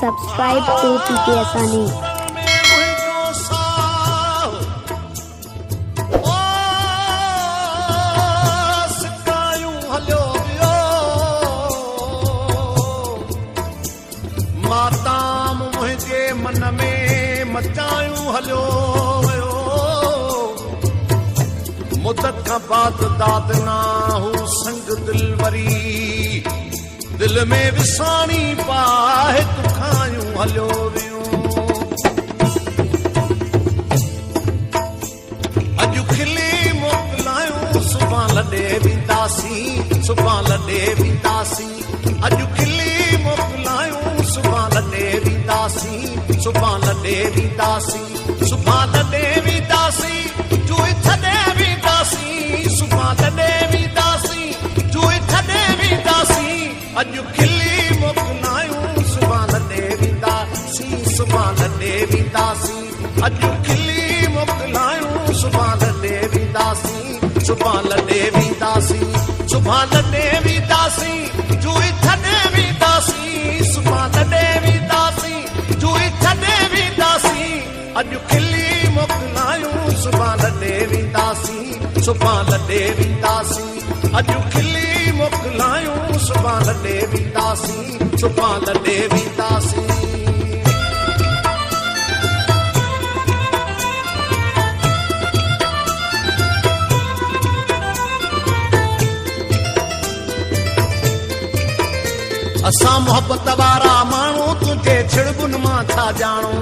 subscribe to PK Asani. माताम मुझे मन में मचायूं हलो वियो मुद्दत का बाद दाद ना हो संग दिलवरी दिल में विसाणी पाए तुखायूं हलो वियो अज खिली मोकलायूं सुबह लॾे वेंदासी सुबह लॾे वेंदासी अज खिली मोकलायूं सुबह लॾे वेंदासी सुबह लॾे वेंदासी सुबह लॾे वेंदासी जुई छॾे वेंदासी सुबह लॾे वेंदासी जुई छॾे वेंदासी अज खिली मोकलायूं सुबह लॾे वेंदासी सुबह लॾे वेंदासी अज खिली मोकलायूं सुबह लॾे वेंदासी सुबह लॾे वेंदासी सुबह लॾे वेंदासी जुई छॾे वेंदासी सुबह लॾे वेंदासी जुई छॾे वेंदासी अज खिली मोकलायूं सुबह लॾे वेंदासी सुबह लॾे वेंदासी अज खिली मोकलायूं सुबह लॾे वेंदासी सुबह लॾे वेंदासी असां मोहब्बत वारा माण्हू तुंहिंजे छिड़बुनि मां था ॼाणूं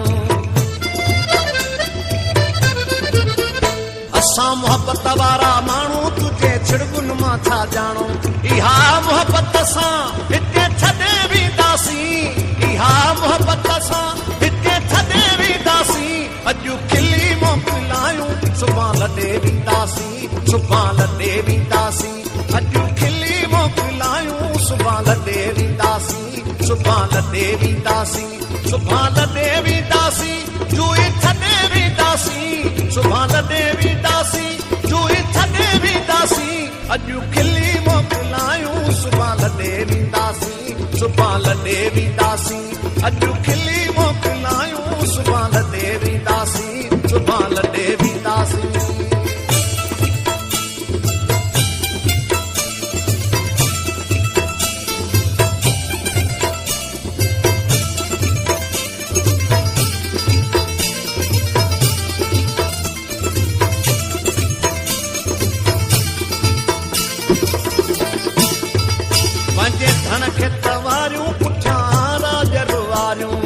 असां मोहब्बत वारा माण्हू तुंहिंजे छिड़बुनि मां था ॼाणूं इहा मोहब्बत सां हिते छॾे वेंदासी इहा मोहब्बत सां हिते छॾे वेंदासी अॼु खिली मोकलायूं सुबह लॾे वेंदासी सुबह लॾे वेंदासी अॼु खिली मोकलायूं सुबह लॾे वेंदासी सुबह लॾे वेंदासी सुबह लॾे वेंदासी जुई छॾे वेंदासी सुबह लॾे वेंदासी जुई छॾे वेंदासी अॼु खिली मोकलायूं सुबह लॾे वेंदासी सुबह लॾे वेंदासी अॼु खिली मोकलायूं सुबह लॾे वेंदासी सुबह लॾे वेंदासी धन खे तवारियूं पुठियां राज रुवारियूं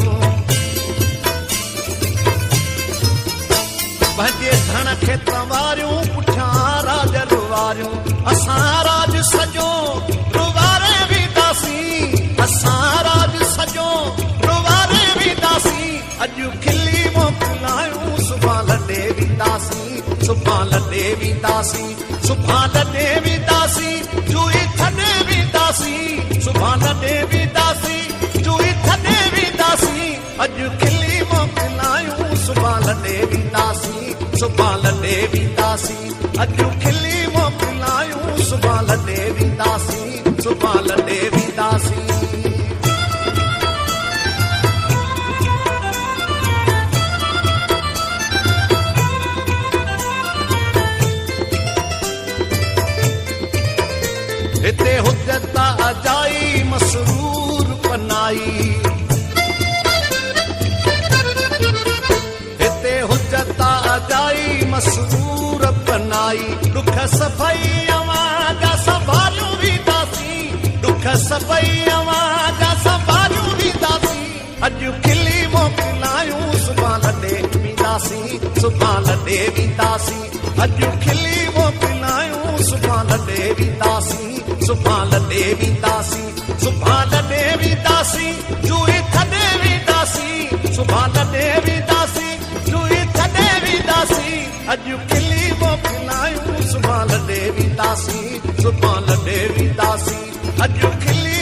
पंहिंजे धन खे तवारियूं पुठियां राज रुवारियूं असां राज सॼो रुवारे वेंदासी असां राज सॼो रुवारे वेंदासी अॼु खिली मोकलायूं सुबह लॾे वेंदासी सुबह लॾे वेंदासी सुबह लॾे वेंदासी जुई छॾे वेंदासी सुबह लॾे वेंदासी जुई छॾे वेंदासी अॼु खिली मोकलायूं सुबह लॾे वेंदासी सुबह लॾे वेंदासी अॼु खिली मोकलायूं सुबह लॾे वेंदासी सुबह लॾे वेंदासी हिते हुजत अजाई मसरूर पनाई हिते हुजत अजाई मसरूर पनाई दुख सफ़ाई अवां संभालियूं वेंदासी दुख सफ़ाई अवां संभालियूं वेंदासी अॼु खिली मोकलायूं सुबह लॾे वेंदासी सुबह लॾे वेंदासी अॼु खिली मोकलायूं सुबह लॾे वेंदासी सुबह लॾे वेंदासी सुबह लॾे वेंदासी जुई छॾे वेंदासी सुबह लॾे वेंदासी जुई छॾे वेंदासी अॼु खिली मोकलायूं सुबह लॾे वेंदासी सुबह लॾे वेंदासी अॼु खिली